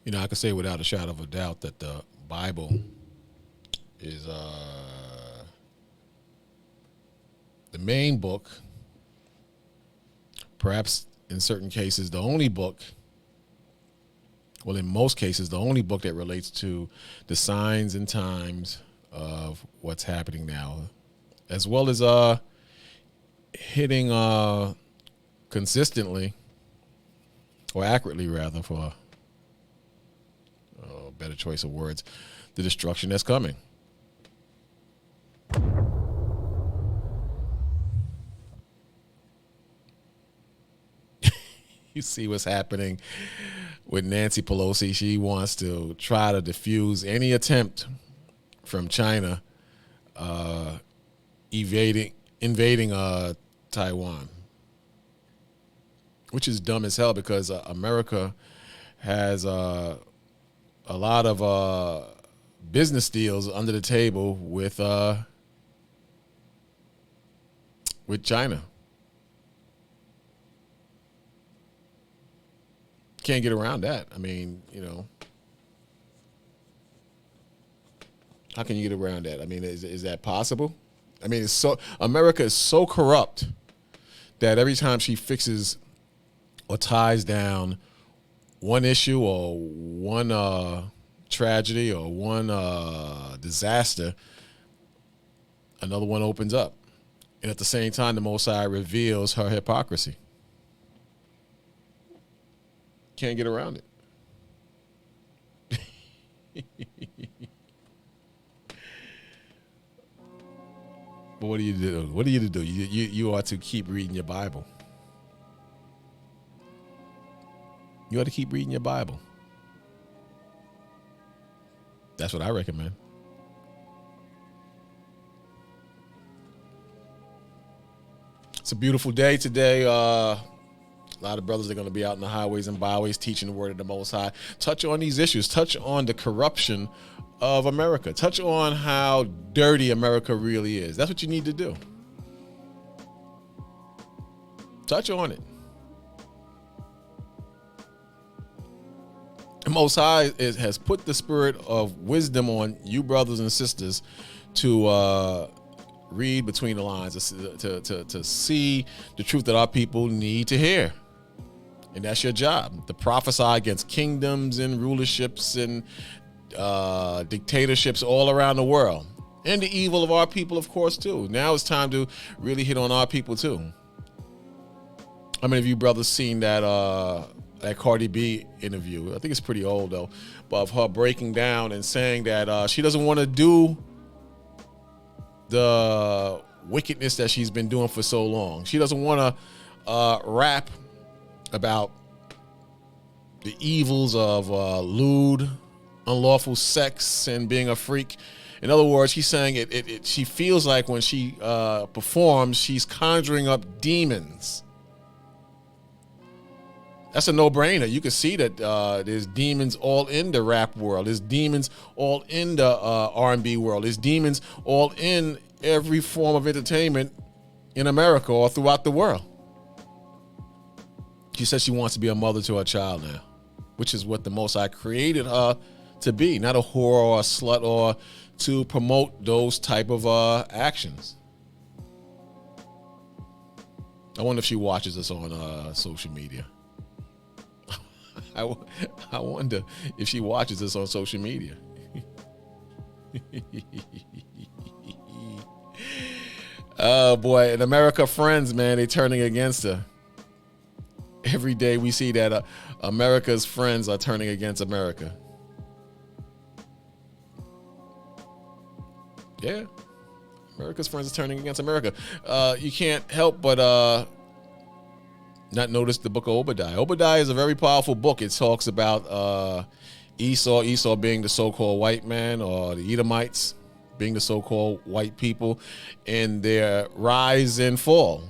I can say without a shadow of a doubt that the Bible is the main book, perhaps in certain cases the only book, well, in most cases, the only book that relates to the signs and times of what's happening now, as well as hitting consistently or accurately, rather, for a better choice of words, the destruction that's coming. You see what's happening with Nancy Pelosi. She wants to try to defuse any attempt from China invading Taiwan, which is dumb as hell because America has a lot of business deals under the table with China. Can't get around that. I mean, how can you get around that? I mean, is that possible? I mean, America is so corrupt that every time she fixes or ties down one issue or one tragedy or one disaster, another one opens up. And at the same time, the Most High reveals her hypocrisy. Can't get around it. But what do you do? What are you to do? You ought to keep reading your Bible. You ought to keep reading your Bible. That's what I recommend. It's a beautiful day today. A lot of brothers are going to be out in the highways and byways teaching the word of the Most High. Touch on these issues. Touch on the corruption of America. Touch on how dirty America really is. That's what you need to do. Touch on it. The Most High has put the spirit of wisdom on you brothers and sisters to read between the lines, to see the truth that our people need to hear. And that's your job, to prophesy against kingdoms and rulerships and dictatorships all around the world. And the evil of our people, of course, too. Now it's time to really hit on our people, too. How many of you brothers seen that Cardi B interview? I think it's pretty old, though, but of her breaking down and saying that she doesn't want to do the wickedness that she's been doing for so long. She doesn't want to rap about the evils of lewd, unlawful sex and being a freak. In other words, she's saying she feels like when she performs, she's conjuring up demons. That's a no-brainer. You can see that there's demons all in the rap world. There's demons all in the R&B world. There's demons all in every form of entertainment in America or throughout the world. She says she wants to be a mother to her child now, which is what the Most High created her to be, not a whore or a slut or to promote those type of actions. I wonder if she watches us on social media. I wonder if she watches us on social media. Oh, boy. And America friends, man, they turning against her. Every day we see that America's friends are turning against America. Yeah. America's friends are turning against America. You can't help but not notice the book of Obadiah. Obadiah is a very powerful book. It talks about Esau being the so-called white man, or the Edomites being the so-called white people, and their rise and fall.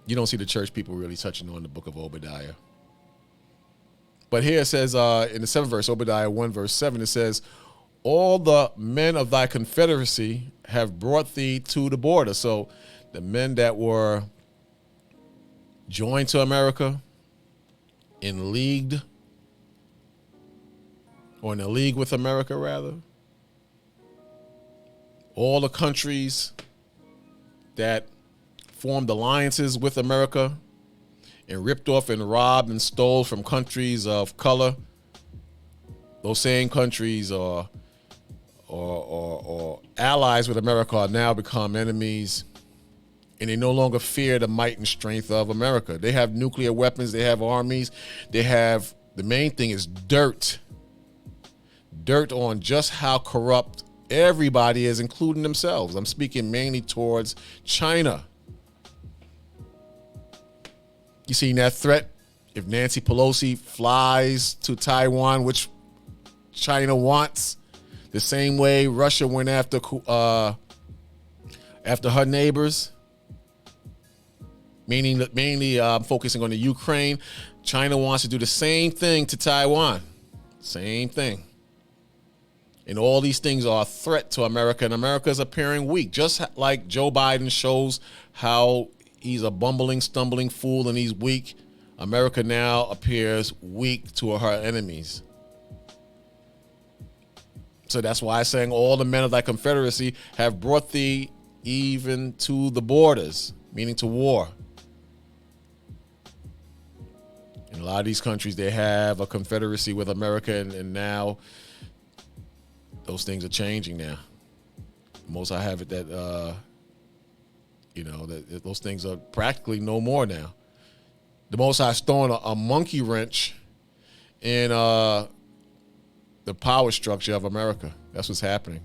You don't see the church people really touching on the book of Obadiah. But here it says in the 7th verse, Obadiah 1 verse 7, it says, all the men of thy confederacy have brought thee to the border. So the men that were joined to America in league, or in a league with America, rather. All the countries that formed alliances with America and ripped off and robbed and stole from countries of color, those same countries or allies with America are now become enemies, and they no longer fear the might and strength of America. They have nuclear weapons, they have armies, they have, the main thing is dirt on just how corrupt everybody is, including themselves. I'm speaking mainly towards China. You seen that threat? If Nancy Pelosi flies to Taiwan, which China wants, the same way Russia went after her neighbors, mainly focusing on the Ukraine. China wants to do the same thing to Taiwan. Same thing. And all these things are a threat to America, and America is appearing weak. Just like Joe Biden shows how he's a bumbling, stumbling fool and he's weak, America now appears weak to her enemies. So that's why I'm saying all the men of thy confederacy have brought thee even to the borders, meaning to war. In a lot of these countries, they have a confederacy with America, and now those things are changing now. Most I have it that, that those things are practically no more now. The Most High is throwing a monkey wrench in the power structure of America. That's what's happening.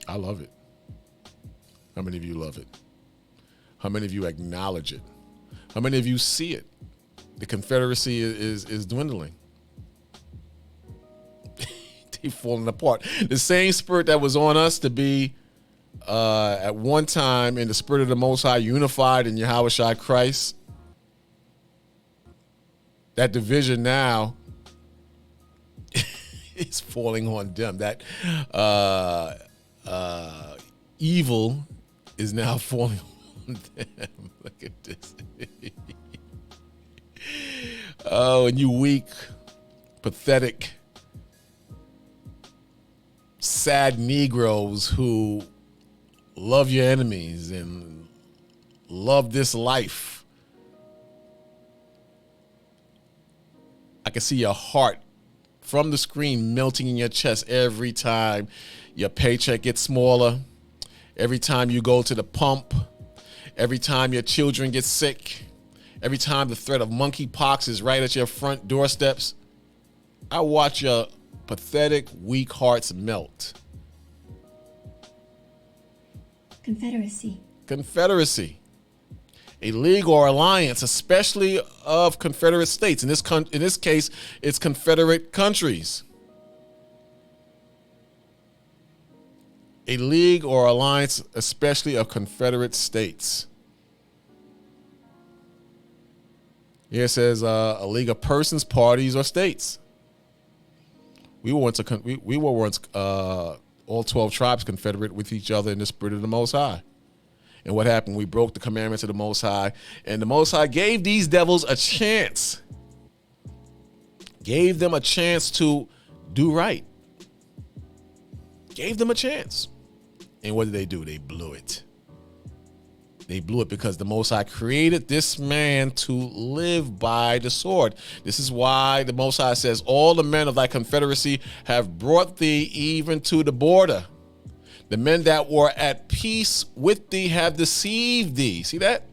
I love it. How many of you love it? How many of you acknowledge it? How many of you see it? The Confederacy is dwindling. They're falling apart. The same spirit that was on us to be at one time in the spirit of the Most High, unified in Yahweh Shai Christ. That division now is falling on them. That evil is now falling on them. Look at this. Oh, and you weak, pathetic, sad Negroes who love your enemies and love this life. I can see your heart from the screen melting in your chest every time your paycheck gets smaller, every time you go to the pump, every time your children get sick, every time the threat of monkeypox is right at your front doorsteps. I watch your pathetic, weak hearts melt. Confederacy. A league or alliance, especially of Confederate states. In this case, it's Confederate countries. A league or alliance, especially of Confederate states. Here it says a league of persons, parties, or states. We were once all 12 tribes confederate with each other in the spirit of the Most High. And what happened? We broke the commandments of the Most High, and the Most High gave these devils a chance. Gave them a chance to do right. Gave them a chance. And what did they do? They blew it. They blew it because the Most High created this man to live by the sword. This is why the Most High says, all the men of thy confederacy have brought thee even to the border. The men that were at peace with thee have deceived thee. See that?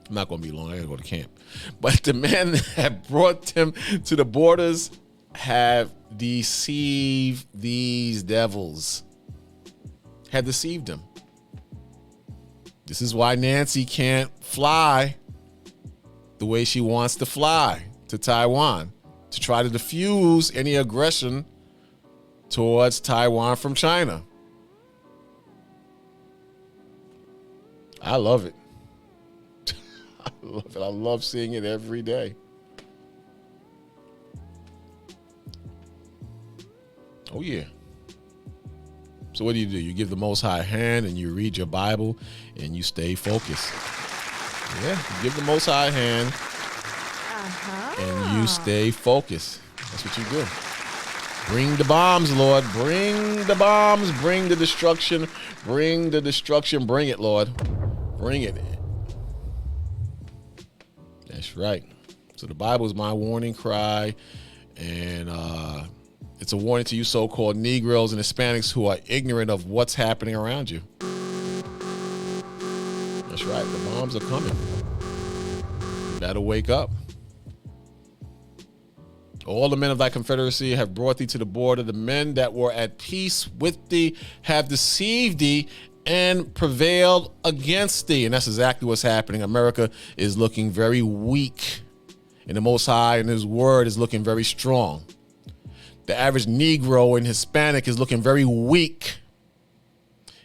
I'm not going to be long. I got to go to camp. But the men that brought them to the borders have deceived these devils. Have deceived them. This is why Nancy can't fly the way she wants to fly to Taiwan, to try to diffuse any aggression towards Taiwan from China. I love it. I love it. I love seeing it every day. Oh, yeah. So what do? You give the Most High a hand and you read your Bible and you stay focused. Yeah, give the Most High a hand, and you stay focused. That's what you do. Bring the bombs, Lord. Bring the bombs. Bring the destruction. Bring the destruction. Bring it, Lord. Bring it. That's right. So the Bible is my warning cry, and it's a warning to you so-called Negroes and Hispanics who are ignorant of what's happening around you. That's right. The bombs are coming. You better wake up. All the men of thy confederacy have brought thee to the border. The men that were at peace with thee have deceived thee and prevailed against thee. And that's exactly what's happening. America is looking very weak, and the Most High and his word is looking very strong. The average Negro and Hispanic is looking very weak.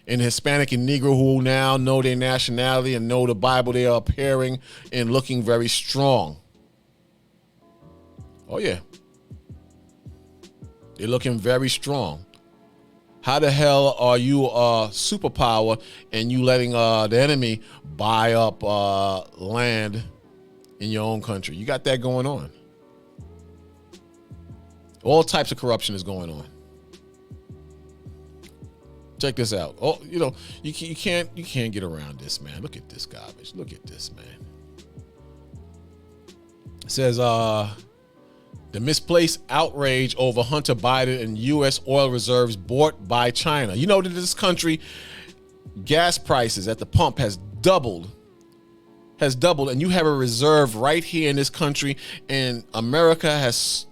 And Hispanic and Negro who now know their nationality and know the Bible, they are appearing and looking very strong. Oh, yeah. They're looking very strong. How the hell are you a superpower and you letting the enemy buy up land in your own country? You got that going on. All types of corruption is going on. Check this out. Oh, you know, you can't get around this, man. Look at this garbage. Look at this, man. It says the misplaced outrage over Hunter Biden and U.S. oil reserves bought by China. You know that this country, gas prices at the pump has doubled, and you have a reserve right here in this country, and America has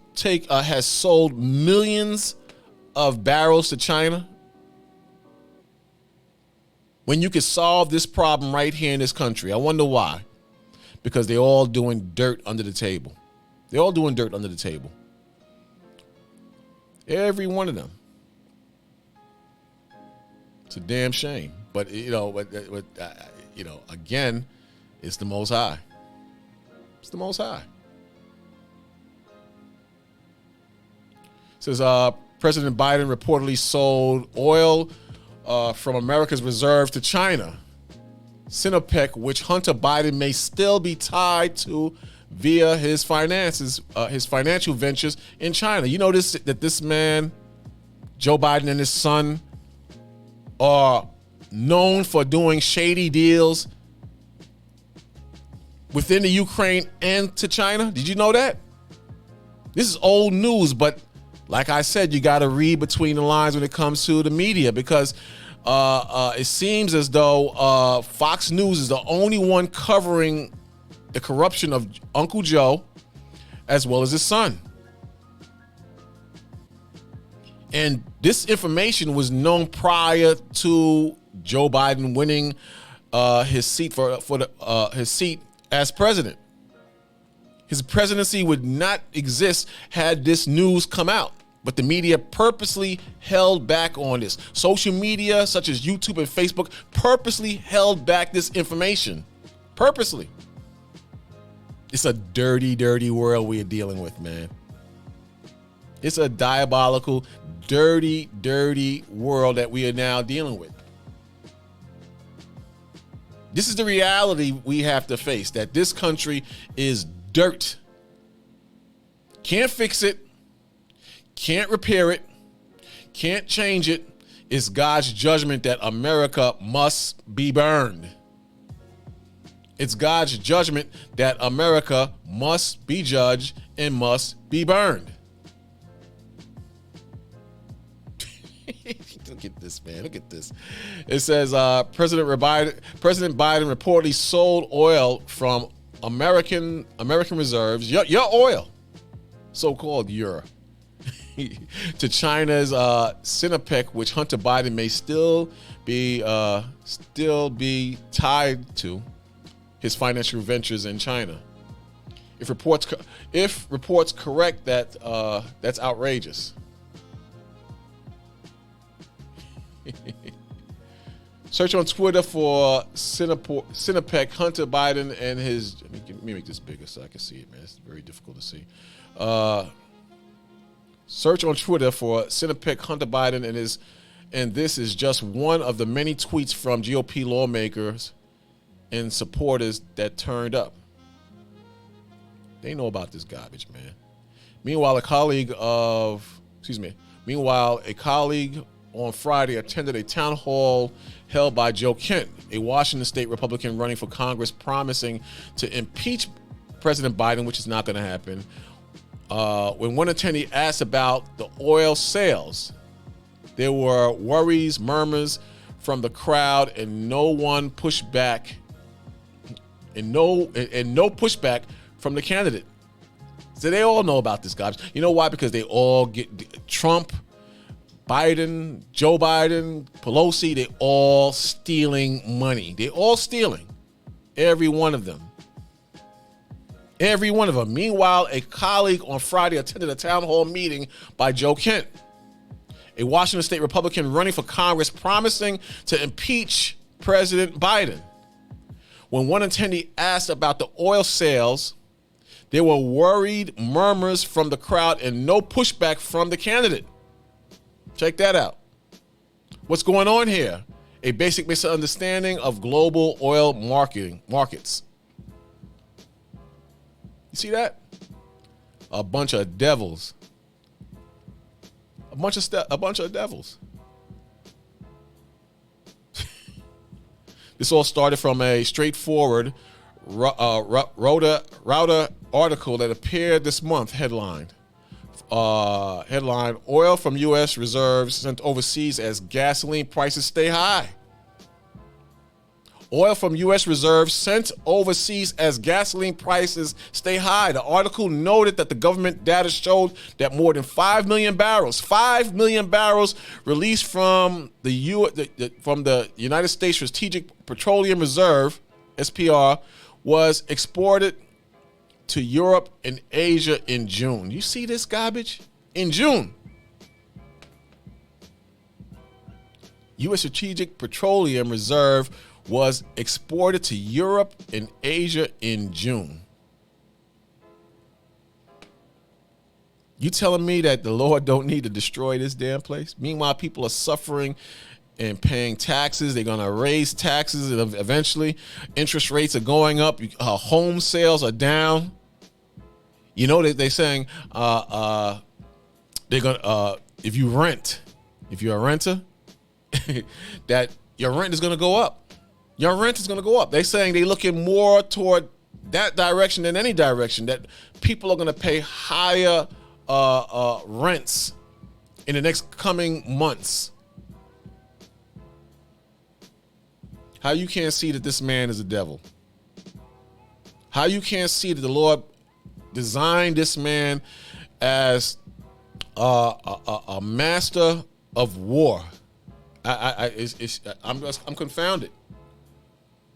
sold millions of barrels to China. When you could solve this problem right here in this country. I wonder why. Because they're all doing dirt under the table. They're all doing dirt under the table. Every one of them. It's a damn shame. But, again, it's the Most High. It's the Most High. It says President Biden reportedly sold oil from America's reserve to China. Sinopec, which Hunter Biden may still be tied to via his finances, his financial ventures in China. You know that this man, Joe Biden, and his son are known for doing shady deals within the Ukraine and to China. Did you know that? This is old news, but like I said, you got to read between the lines when it comes to the media, because it seems as though Fox News is the only one covering the corruption of Uncle Joe as well as his son. And this information was known prior to Joe Biden winning his seat his seat as president. His presidency would not exist had this news come out. But the media purposely held back on this. Social media, such as YouTube and Facebook, purposely held back this information. Purposely. It's a dirty, dirty world we are dealing with, man. It's a diabolical, dirty, dirty world that we are now dealing with. This is the reality we have to face, that this country is dirt. Can't fix it. Can't repair it, can't change it. It's God's judgment that America must be burned. It's God's judgment that America must be judged and must be burned. Look at this, man. Look at this. It says President Biden reportedly sold oil from American reserves, your oil, so-called your, to China's Sinopec, which Hunter Biden may still be tied to his financial ventures in China. If reports correct, that's outrageous. Search on Twitter for Sinopec, Hunter Biden, and his. Let me make this bigger so I can see it, man. It's very difficult to see. Search on Twitter for Sinopec, Hunter Biden, and this is just one of the many tweets from GOP lawmakers and supporters that turned up. They know about this garbage, man. Meanwhile, a colleague on Friday attended a town hall held by Joe Kent, a Washington state Republican running for Congress, promising to impeach President Biden, which is not going to happen. When one attendee asked about the oil sales, there were worries, murmurs from the crowd, and no pushback from the candidate. So they all know about this garbage. You know why? Because they all get Trump, Biden, Joe Biden, Pelosi, they all stealing money. They all stealing. Every one of them. Every one of them. Meanwhile, a colleague on Friday attended a town hall meeting by Joe Kent, a Washington state Republican running for Congress, promising to impeach President Biden. When one attendee asked about the oil sales, there were worried murmurs from the crowd and no pushback from the candidate. Check that out. What's going on here? A basic misunderstanding of global oil markets. You see that? A bunch of devils. A bunch of devils. This all started from a straightforward Router article that appeared this month, headline, oil from U.S. reserves sent overseas as gasoline prices stay high. Oil from U.S. reserves sent overseas as gasoline prices stay high. The article noted that the government data showed that more than 5 million barrels released from the United States Strategic Petroleum Reserve, SPR, was exported to Europe and Asia in June. You see this garbage? In June. U.S. Strategic Petroleum Reserve was exported to Europe and Asia in June. You telling me that the Lord don't need to destroy this damn place? Meanwhile, people are suffering and paying taxes. They're going to raise taxes, and eventually interest rates are going up. Home sales are down. You know that they're saying they're going to if you're a renter, that your rent is going to go up. Your rent is going to go up. They're saying they're looking more toward that direction than any direction, that people are going to pay higher rents in the next coming months. How you can't see that this man is a devil? How you can't see that the Lord designed this man as a master of war? I'm confounded.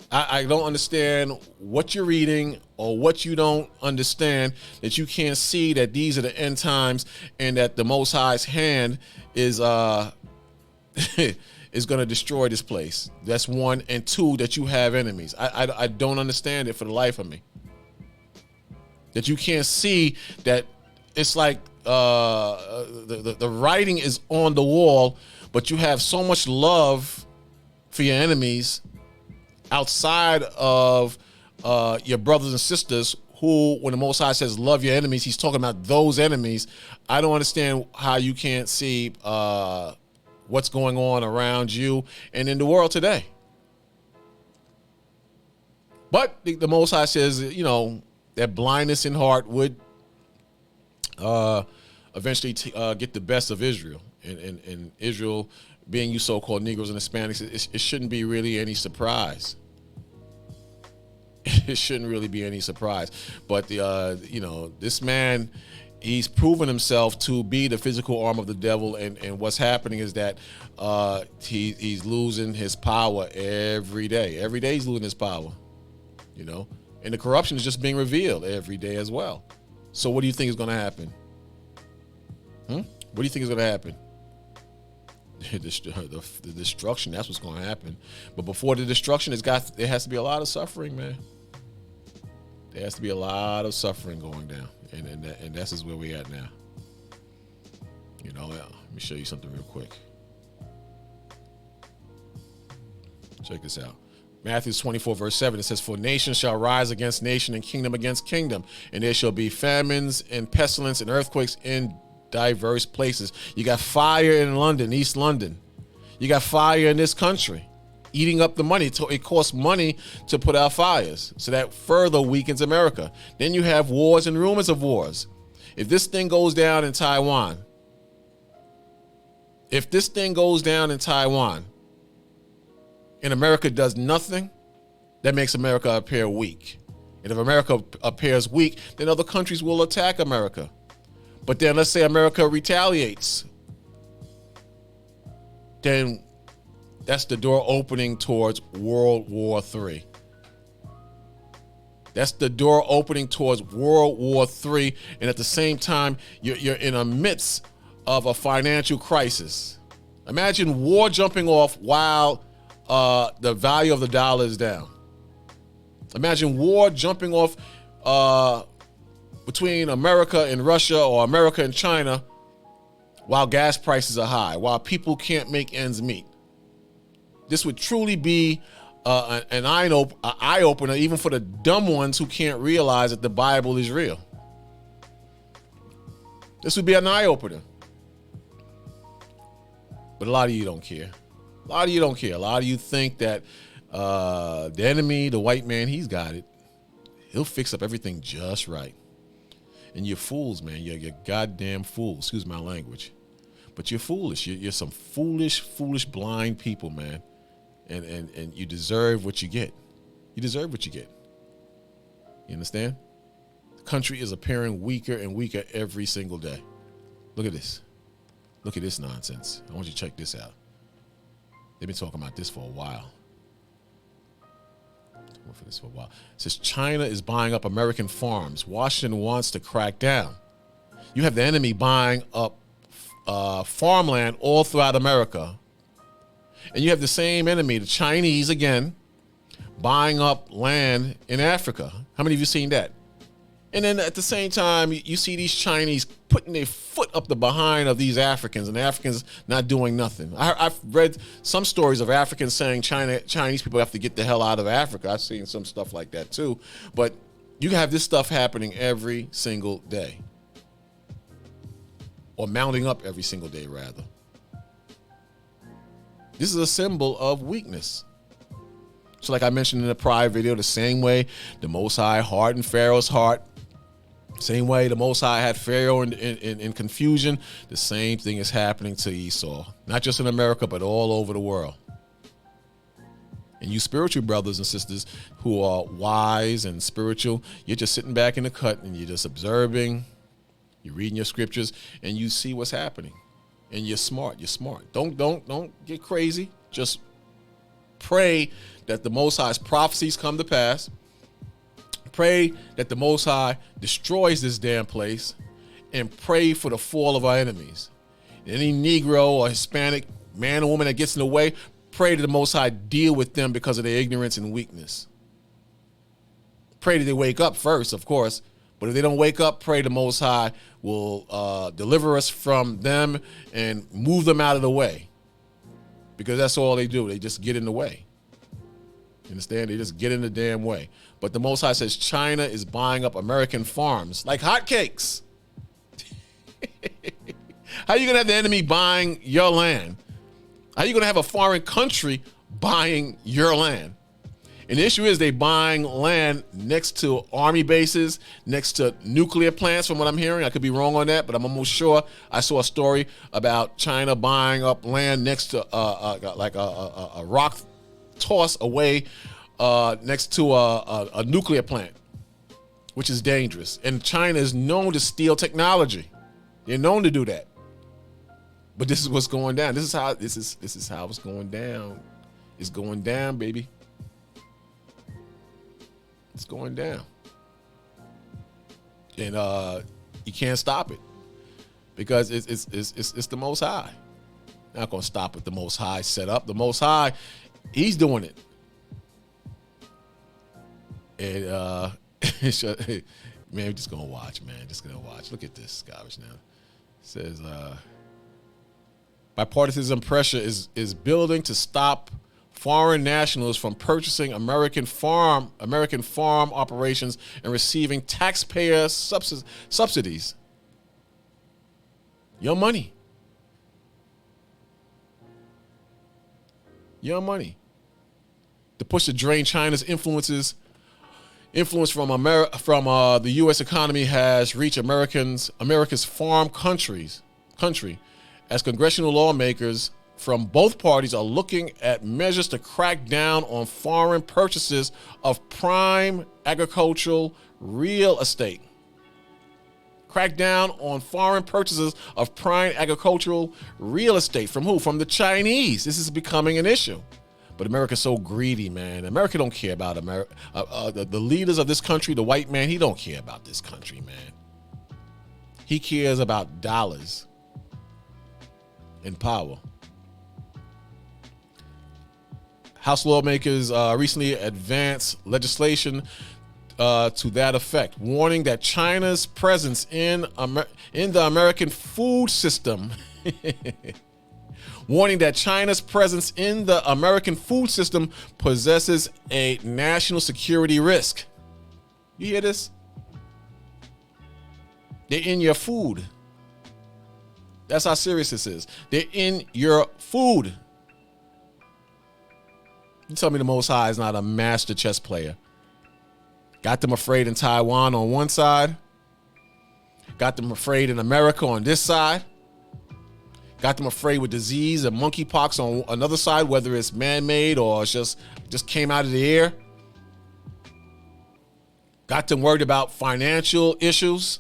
I don't understand what you're reading or what you don't understand, that you can't see that these are the end times and that the Most High's hand is is going to destroy this place. That's one. And two, that you have enemies. I don't understand it for the life of me. That you can't see that it's like the writing is on the wall, but you have so much love for your enemies outside of your brothers and sisters, who, when the Most High says love your enemies, he's talking about those enemies. I don't understand how you can't see what's going on around you and in the world today. But the Most High says, that blindness in heart would eventually get the best of Israel. And Israel, being you so-called Negroes and Hispanics, it shouldn't be really any surprise. It shouldn't really be any surprise. But this man, he's proven himself to be the physical arm of the devil, and what's happening is that he's losing his power every day. Every day he's losing his power, and the corruption is just being revealed every day as well. So what do you think is going to happen? What do you think is going to happen? The destruction, that's what's going to happen. But before the destruction, there has to be a lot of suffering, man. There has to be a lot of suffering going down, and that's just where we're at now. Let me show you something real quick. Check this out. Matthew 24, verse 7, it says, "For nation shall rise against nation and kingdom against kingdom, and there shall be famines and pestilence and earthquakes in diverse places." You got fire in London, East London. You got fire in this country, eating up the money. It costs money to put out fires, so that further weakens America. Then you have wars and rumors of wars. If this thing goes down in Taiwan, and America does nothing, that makes America appear weak. And if America appears weak, then other countries will attack America. But then let's say America retaliates. Then that's the door opening towards World War III. That's the door opening towards World War III. And at the same time, you're in the midst of a financial crisis. Imagine war jumping off while the value of the dollar is down. Imagine war jumping off between America and Russia, or America and China, while gas prices are high, while people can't make ends meet. This would truly be an eye opener, even for the dumb ones who can't realize that the Bible is real. This would be an eye opener. But a lot of you don't care. A lot of you don't care. A lot of you think that the enemy, the white man, he's got it. He'll fix up everything just right. And you're fools, man. You're goddamn fools. Excuse my language. But you're foolish. You're some foolish, blind people, man. And you deserve what you get. You deserve what you get. You understand? The country is appearing weaker and weaker every single day. Look at this. Look at this nonsense. I want you to check this out. They've been talking about this for a while. It says China is buying up American farms. Washington wants to crack down. You have the enemy buying up farmland all throughout America. And you have the same enemy, the Chinese, again, buying up land in Africa. How many of you seen that? And then at the same time, you see these Chinese putting their foot up the behind of these Africans, and the Africans not doing nothing. I've read some stories of Africans saying Chinese people have to get the hell out of Africa. I've seen some stuff like that too. But you have this stuff happening every single day. Or mounting up every single day, rather. This is a symbol of weakness. So like I mentioned in the prior video, the same way the Most High hardened Pharaoh's heart, same way the Most High had Pharaoh in confusion, the same thing is happening to Esau. Not just in America, but all over the world. And you spiritual brothers and sisters who are wise and spiritual, you're just sitting back in the cut and you're just observing, you're reading your scriptures, and you see what's happening. And you're smart. You're smart. Don't get crazy. Just pray that the Most High's prophecies come to pass. Pray that the Most High destroys this damn place, and pray for the fall of our enemies. Any Negro or Hispanic man or woman that gets in the way, pray that the Most High deal with them because of their ignorance and weakness. Pray that they wake up first, of course. But if they don't wake up, pray the Most High will deliver us from them and move them out of the way. Because that's all they do. They just get in the way. You understand? They just get in the damn way. But the Most High says China is buying up American farms like hotcakes. How are you going to have the enemy buying your land? How are you going to have a foreign country buying your land? And the issue is they buying land next to army bases, next to nuclear plants, from what I'm hearing. I could be wrong on that, but I'm almost sure I saw a story about China buying up land next to a rock toss away next to a nuclear plant, which is dangerous. And China is known to steal technology. They're known to do that. But this is what's going down. This is how it's going down. It's going down, baby. It's going down. And you can't stop it because it's the Most High. Not going to stop with the Most High set up. The Most High, he's doing it. And man, we're just going to watch, man. Just going to watch. Look at this garbage now. It says bipartisan pressure is building to stop foreign nationals from purchasing American farm operations and receiving taxpayer subsidies. Your money. Your money. To push to drain China's influence from the U.S. economy has reached America's farm country, as congressional lawmakers from both parties are looking at measures to crack down on foreign purchases of prime agricultural real estate. Crack down on foreign purchases of prime agricultural real estate. From who? From the Chinese. This is becoming an issue. But America's so greedy, man. America don't care about America. The leaders of this country, the white man, he don't care about this country, man. He cares about dollars and power. House lawmakers recently advanced legislation to that effect, warning that China's presence in the American food system possesses a national security risk. You hear this? They're in your food. That's how serious this is. They're in your food. You tell me the Most High is not a master chess player. Got them afraid in Taiwan on one side. Got them afraid in America on this side. Got them afraid with disease and monkeypox on another side, whether it's man-made or it's just came out of the air. Got them worried about financial issues.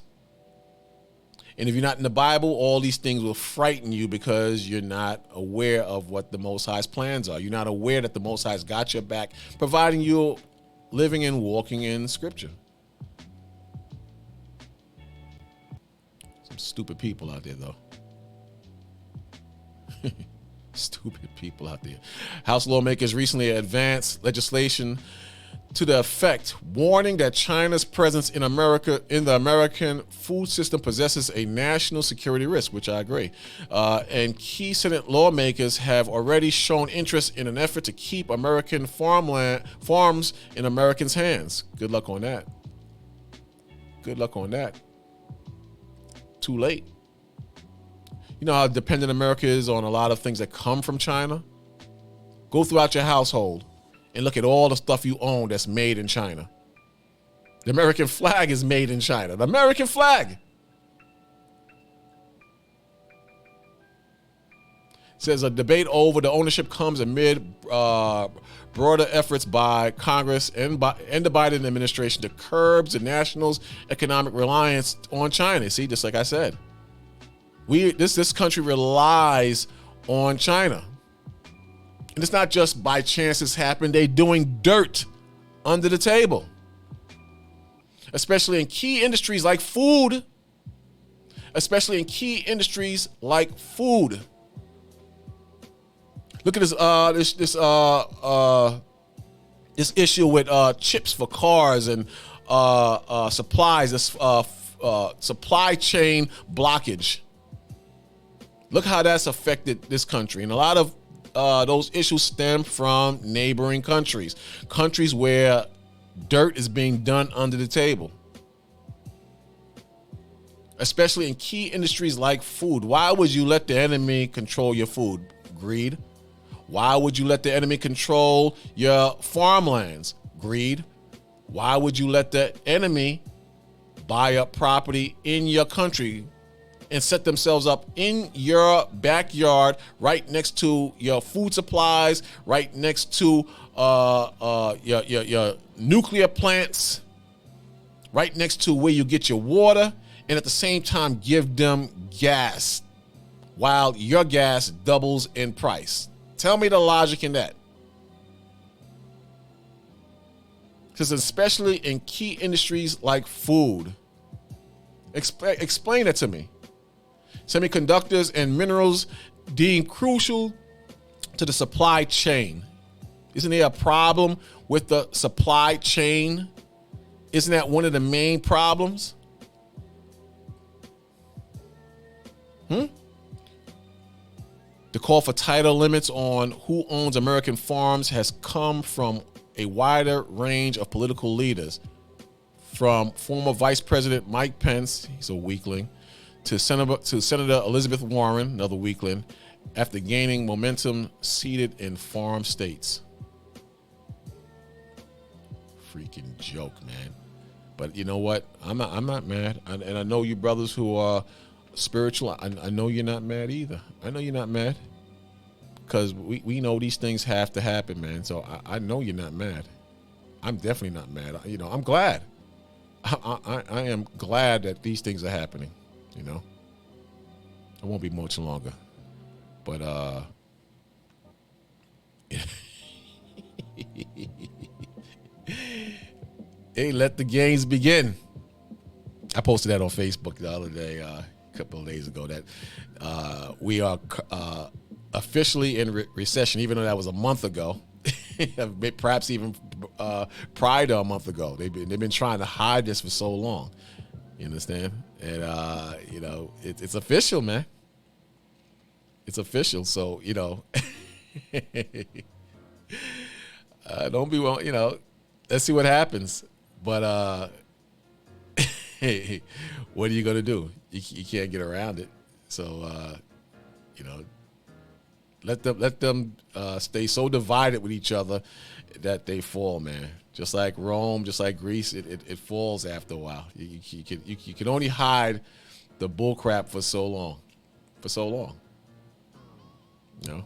And if you're not in the Bible, all these things will frighten you because you're not aware of what the Most High's plans are. You're not aware that the Most High's got your back, providing you living and walking in Scripture. Some stupid people out there, though. Stupid people out there. House lawmakers recently advanced legislation to the effect, warning that China's presence in the American food system possesses a national security risk, which I agree. And key Senate lawmakers have already shown interest in an effort to keep American farms in Americans' hands. Good luck on that. Good luck on that. Too late. You know how dependent America is on a lot of things that come from China? Go throughout your household and look at all the stuff you own that's made in China. The American flag is made in China. The American flag. It says a debate over the ownership comes amid broader efforts by Congress and the Biden administration to curb the nationals' economic reliance on China. See, just like I said. This country relies on China. And it's not just by chance it's happened. They're doing dirt under the table. Especially in key industries like food. Look at this issue with chips for cars and supplies, this supply chain blockage. Look how that's affected this country. And a lot of those issues stem from neighboring countries where dirt is being done under the table, especially in key industries like food. Why would you let the enemy control your food? Greed. Why would you let the enemy control your farmlands? Greed. Why would you let the enemy buy up property in your country and set themselves up in your backyard, right next to your food supplies, right next to your nuclear plants, right next to where you get your water, and at the same time give them gas while your gas doubles in price? Tell me the logic in that. Because especially in key industries like food, explain that to me. Semiconductors and minerals deemed crucial to the supply chain. Isn't there a problem with the supply chain? Isn't that one of the main problems? The The call for tighter limits on who owns American farms has come from a wider range of political leaders, from former Vice President Mike Pence, he's a weakling, to Senator Elizabeth Warren, another weakling, after gaining momentum seated in farm states. Freaking joke, man. But you know what? I'm not mad. And I know you brothers who are spiritual, I know you're not mad either. I know you're not mad. Because we know these things have to happen, man. So I know you're not mad. I'm definitely not mad. You know, I'm glad. I am glad that these things are happening, you know. It won't be much longer. But hey, let the games begin. I posted that on Facebook the other day, a couple of days ago, that we are officially in recession, even though that was a month ago. Perhaps even prior to a month ago. They've been trying to hide this for so long. You understand? And you know, it's official, man. It's official. So, you know, don't be wrong. You know, let's see what happens. But what are you gonna do? You can't get around it. So you know, let them stay so divided with each other that they fall, man. Just like Rome, just like Greece, it falls after a while. You can only hide the bull crap for so long. You know?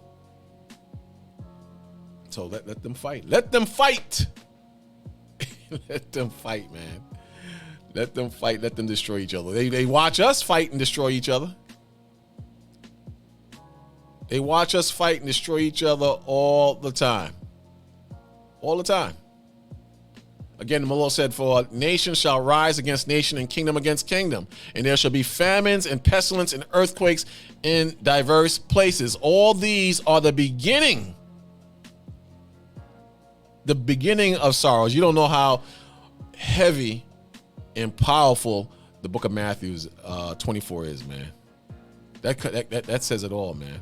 So let them fight. Let them fight. Let them fight, man. Let them fight. Let them destroy each other. They watch us fight and destroy each other. They watch us fight and destroy each other all the time. All the time. Again, the Lord said, for nation shall rise against nation and kingdom against kingdom. And there shall be famines and pestilence and earthquakes in diverse places. All these are the beginning of sorrows. You don't know how heavy and powerful the book of Matthew 24 is, man. That says it all, man.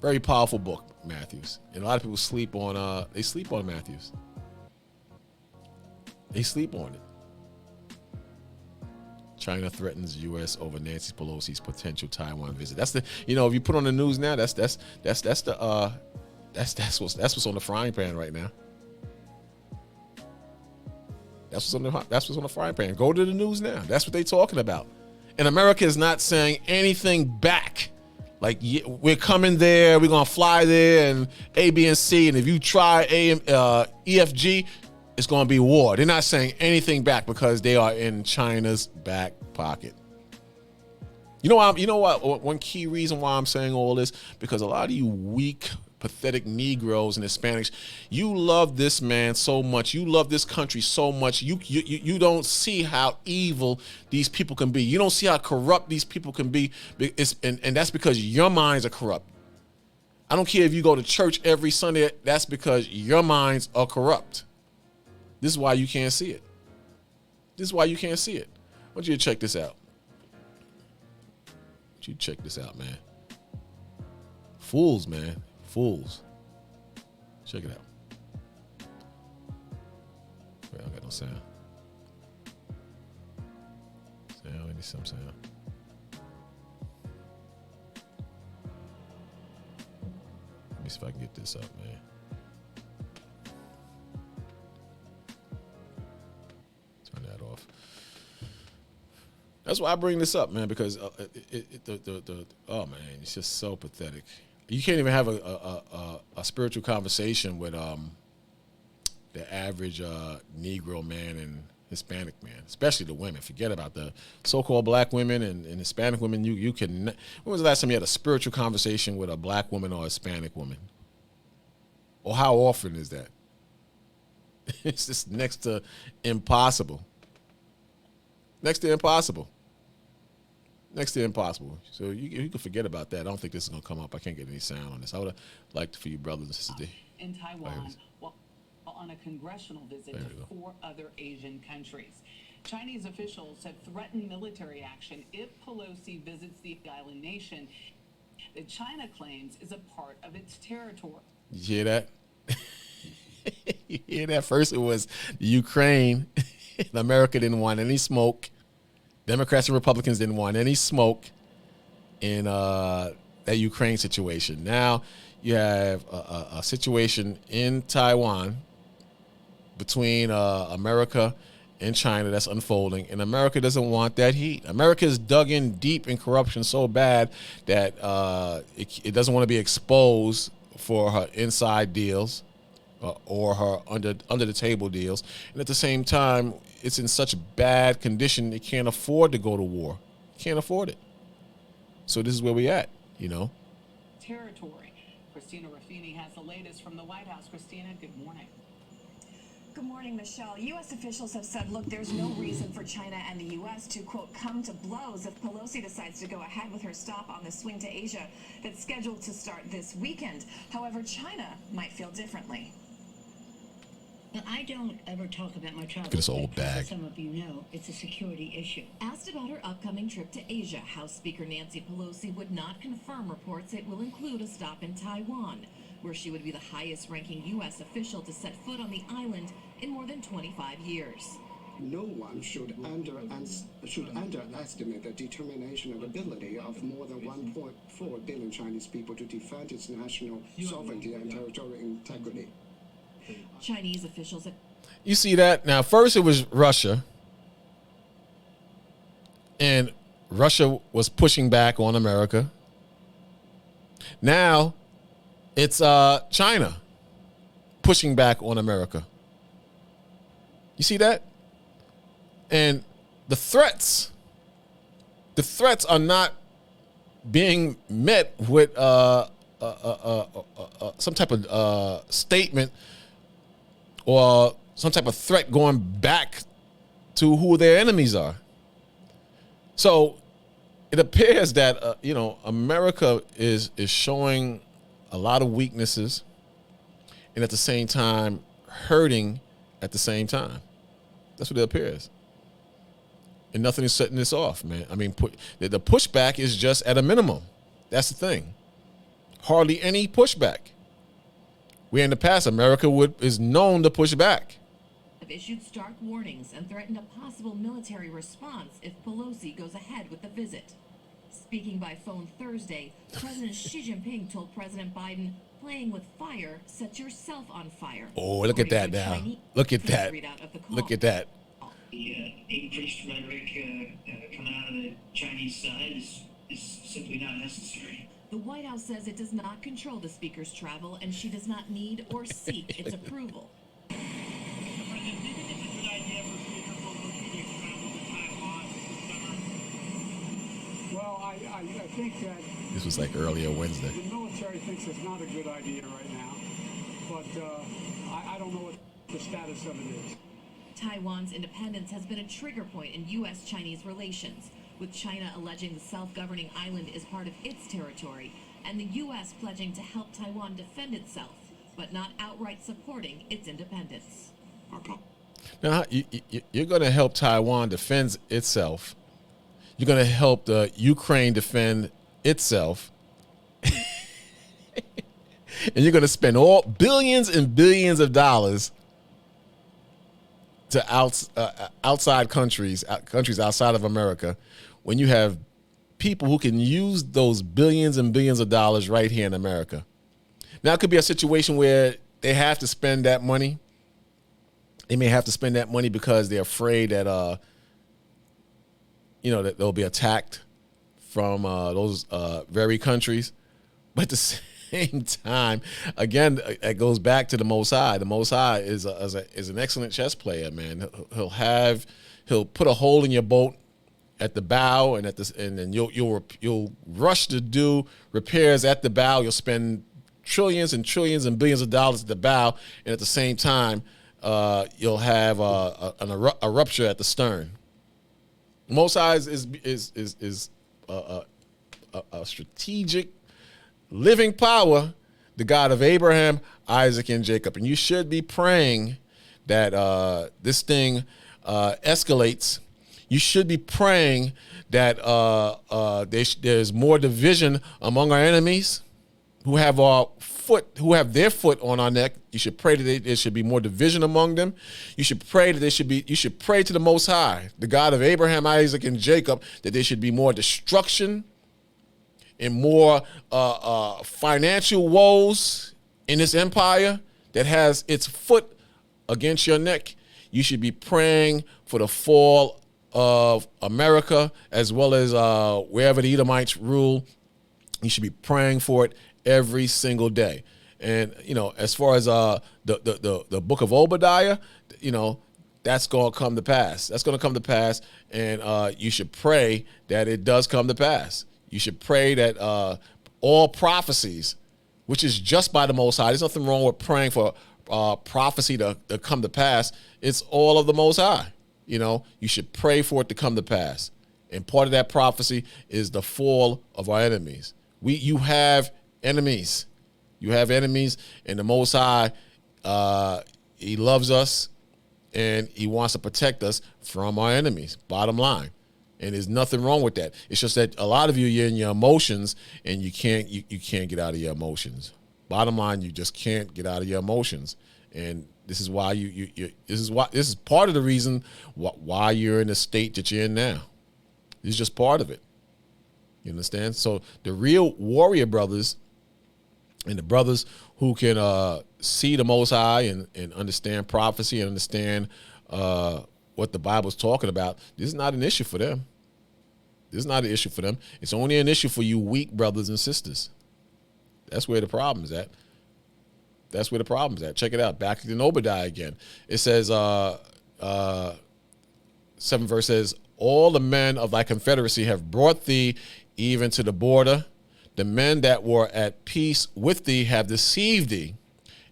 Very powerful book, Matthews. And a lot of people sleep on Matthews. They sleep on it. China threatens U.S. over Nancy Pelosi's potential Taiwan visit. That's the, you know, if you put on the news now, that's what's on the frying pan right now. That's what's on the frying pan. Go to the news now. That's what they're talking about. And America is not saying anything back. Like, we're coming there, we're going to fly there, and A, B, and C, and if you try EFG, it's going to be war. They're not saying anything back because they are in China's back pocket. You know what? One key reason why I'm saying all this, because a lot of you weak, pathetic Negroes and Hispanics, you love this man so much. You love this country so much. You don't see how evil these people can be. You don't see how corrupt these people can be. And that's because your minds are corrupt. I don't care if you go to church every Sunday. That's because your minds are corrupt. This is why you can't see it. I want you to check this out. Man. Fools, man. Fools. Check it out. Wait, I don't got no sound. I need some sound. Let me see if I can get this up, man. Turn that off. That's why I bring this up, man, because oh man, it's just so pathetic. You can't even have a spiritual conversation with the average Negro man and Hispanic man, especially the women. Forget about the so-called black women and Hispanic women. You can. When was the last time you had a spiritual conversation with a black woman or a Hispanic woman? Or how often is that? It's just next to impossible. Next to impossible. So you can forget about that. I don't think this is going to come up. I can't get any sound on this. I would have liked for you brothers and sisters in Taiwan, well, on a congressional visit to 4 other Asian countries. Chinese officials have threatened military action if Pelosi visits the island nation that China claims is a part of its territory. You hear that? You hear that? First it was Ukraine. America didn't want any smoke. Democrats and Republicans didn't want any smoke in that Ukraine situation. Now you have a situation in Taiwan between America and China that's unfolding, and America doesn't want that heat. America is dug in deep in corruption so bad that it doesn't want to be exposed for her inside deals or her under the table deals, and at the same time, it's in such bad condition it can't afford to go to war. Can't afford it. So this is where we at, you know. Territory. Christina Ruffini has the latest from the White House. Christina, good morning. Good morning, Michelle. U.S. officials have said, look, there's no reason for China and the U.S. to, quote, come to blows if Pelosi decides to go ahead with her stop on the swing to Asia that's scheduled to start this weekend. However, China might feel differently. But I don't ever talk about my travel. This old bag. As some of you know, it's a security issue. Asked about her upcoming trip to Asia, House Speaker Nancy Pelosi would not confirm reports it will include a stop in Taiwan, where she would be the highest-ranking U.S. official to set foot on the island in more than 25 years. No one should underestimate the determination and ability of more than 1.4 billion Chinese people to defend its national sovereignty and territorial integrity. Chinese officials have... You see that? Now, first it was Russia, and Russia was pushing back on America. Now it's China pushing back on America. You see that? And the threats are not being met with some type of statement or some type of threat going back to who their enemies are. So it appears that America is showing a lot of weaknesses, and at the same time hurting at the same time. That's what it appears. And nothing is setting this off, man. I mean, the pushback is just at a minimum. That's the thing. Hardly any pushback. Where in the past, America is known to push back. Have issued stark warnings and threatened a possible military response if Pelosi goes ahead with the visit. Speaking by phone Thursday, President Xi Jinping told President Biden, playing with fire sets yourself on fire. Oh, look at that now. Look at that. Look at that. The increased rhetoric coming out of the Chinese side is simply not necessary. The White House says it does not control the speaker's travel, and she does not need or seek its approval. Well, I think that This was like earlier Wednesday. the military thinks it's not a good idea right now, but I don't know what the status of it is. Taiwan's independence has been a trigger point in U.S.-Chinese relations, with China alleging the self-governing island is part of its territory, and the U.S. pledging to help Taiwan defend itself, but not outright supporting its independence. Now, you're going to help Taiwan defend itself. You're going to help the Ukraine defend itself. And you're going to spend all billions and billions of dollars to outside countries outside of America, when you have people who can use those billions and billions of dollars right here in America. Now, it could be a situation where they have to spend that money. They may have to spend that money because they're afraid that, that they'll be attacked from those very countries. But at the same time, again, it goes back to the Most High. The Most High is an excellent chess player, man. He'll put a hole in your boat at the bow, and then you'll rush to do repairs at the bow. You'll spend trillions and trillions and billions of dollars at the bow, and at the same time, you'll have a rupture at the stern. Most High is a strategic, living power, the God of Abraham, Isaac, and Jacob. And you should be praying that this thing escalates, you should be praying that there's more division among our enemies who have their foot on our neck. You should pray that there should be more division among them. You should pray that you should pray to the Most High, the God of Abraham, Isaac, and Jacob, that there should be more destruction and more financial woes in this empire that has its foot against your neck. You should be praying for the fall of America, as well as wherever the Edomites rule. You should be praying for it every single day. And, as far as the book of Obadiah, that's going to come to pass. That's going to come to pass, and you should pray that it does come to pass. You should pray that all prophecies, which is just by the Most High. There's nothing wrong with praying for prophecy to come to pass. It's all of the Most High. You should pray for it to come to pass. And part of that prophecy is the fall of our enemies. You have enemies. You have enemies, and the Most High, he loves us, and he wants to protect us from our enemies, bottom line. And there's nothing wrong with that. It's just that a lot of you're in your emotions, and you can't get out of your emotions. Bottom line, you just can't get out of your emotions. And this is why this is part of the reason why you're in the state that you're in now. This is just part of it. You understand? So the real warrior brothers and the brothers who can see the Most High and understand prophecy and understand what the Bible's talking about, this is not an issue for them. This is not an issue for them. It's only an issue for you weak brothers and sisters. That's where the problem is at. That's where the problem's at. Check it out. Back to Obadiah again. It says, 7th verse says, all the men of thy confederacy have brought thee even to the border. The men that were at peace with thee have deceived thee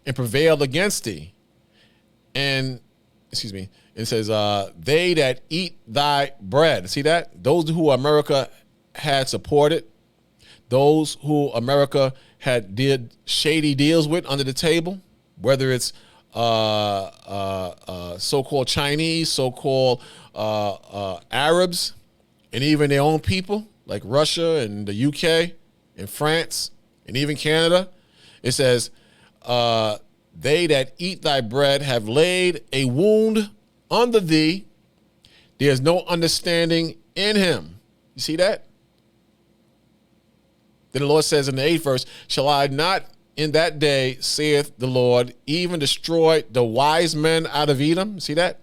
and prevailed against thee. And, it says, they that eat thy bread. See that? Those who America had supported, those who America did shady deals with under the table, whether it's so-called Chinese, so-called Arabs, and even their own people like Russia and the UK and France and even Canada. It says, they that eat thy bread have laid a wound under thee. There is no understanding in him. You see that? Then the Lord says in the 8th verse, shall I not in that day, saith the Lord, even destroy the wise men out of Edom? See that?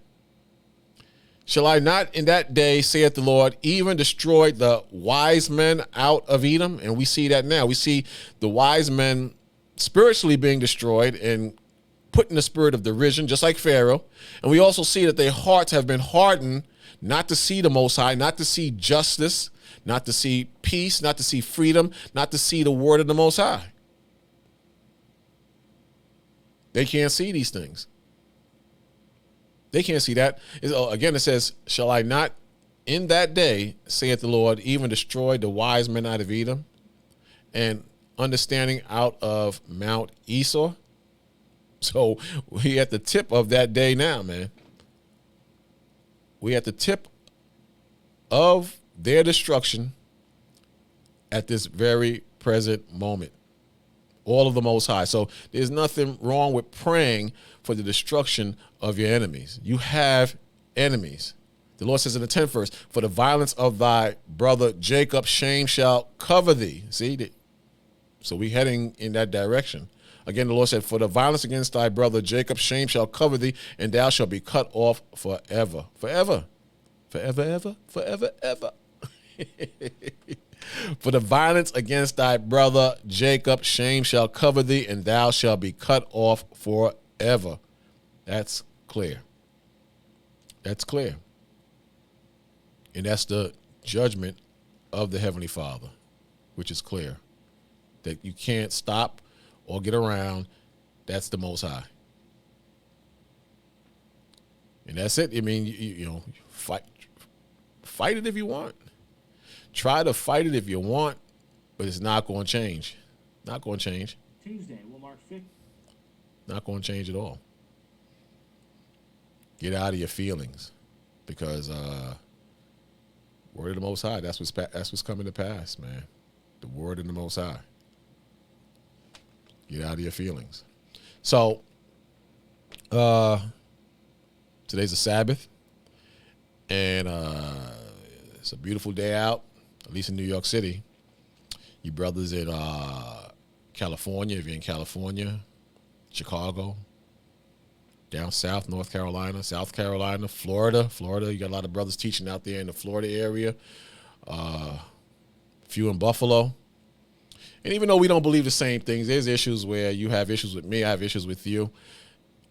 Shall I not in that day, saith the Lord, even destroy the wise men out of Edom? And we see that now. We see the wise men spiritually being destroyed and put in the spirit of derision, just like Pharaoh. And we also see that their hearts have been hardened not to see the Most High, not to see justice, not to see peace, not to see freedom, not to see the word of the Most High. They can't see these things. They can't see that. Again, it says, shall I not in that day, saith the Lord, even destroy the wise men out of Edom and understanding out of Mount Esau? So we at the tip of that day now, man. We at the tip of their destruction at this very present moment. All of the Most High. So there's nothing wrong with praying for the destruction of your enemies. You have enemies. The Lord says in the 10th verse, for the violence of thy brother Jacob, shame shall cover thee. See? So we heading in that direction. Again, the Lord said, for the violence against thy brother Jacob, shame shall cover thee, and thou shalt be cut off forever. Forever. Forever, ever. Forever, ever. For the violence against thy brother Jacob, shame shall cover thee, and thou shalt be cut off forever. That's clear. That's clear. And that's the judgment of the Heavenly Father, which is clear. That you can't stop or get around. That's the Most High. And that's it. I mean, you know, fight it if you want. Try to fight it if you want, but it's not going to change. Not going to change. Tuesday will mark 50. Not going to change at all. Get out of your feelings. because word of the Most High. That's what's coming to pass, man. The word of the Most High. Get out of your feelings. So today's a Sabbath, and it's a beautiful day out, at least in New York City. You brothers in California, if you're in California, Chicago, down south, North Carolina, South Carolina, Florida. You got a lot of brothers teaching out there in the Florida area. Few in Buffalo. And even though we don't believe the same things, there's issues where you have issues with me, I have issues with you.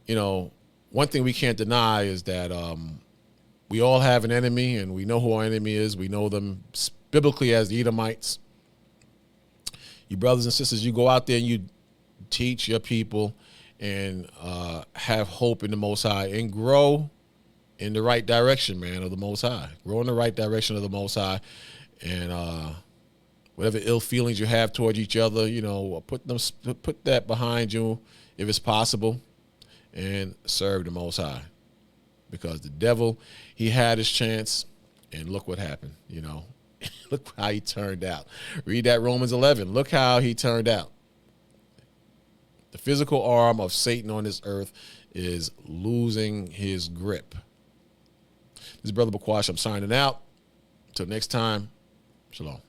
You know, one thing we can't deny is that we all have an enemy, and we know who our enemy is. We know them biblically as the Edomites. You brothers and sisters, you go out there and you teach your people and have hope in the Most High and grow in the right direction, man, of the Most High. Grow in the right direction of the Most High. And whatever ill feelings you have toward each other, you know, put that behind you if it's possible, and serve the Most High. Because the devil, he had his chance, and look what happened, you know. Look how he turned out. Read that Romans 11. Look how he turned out. The physical arm of Satan on this earth is losing his grip. This is Brother Bakwash. I'm signing out. Until next time, shalom.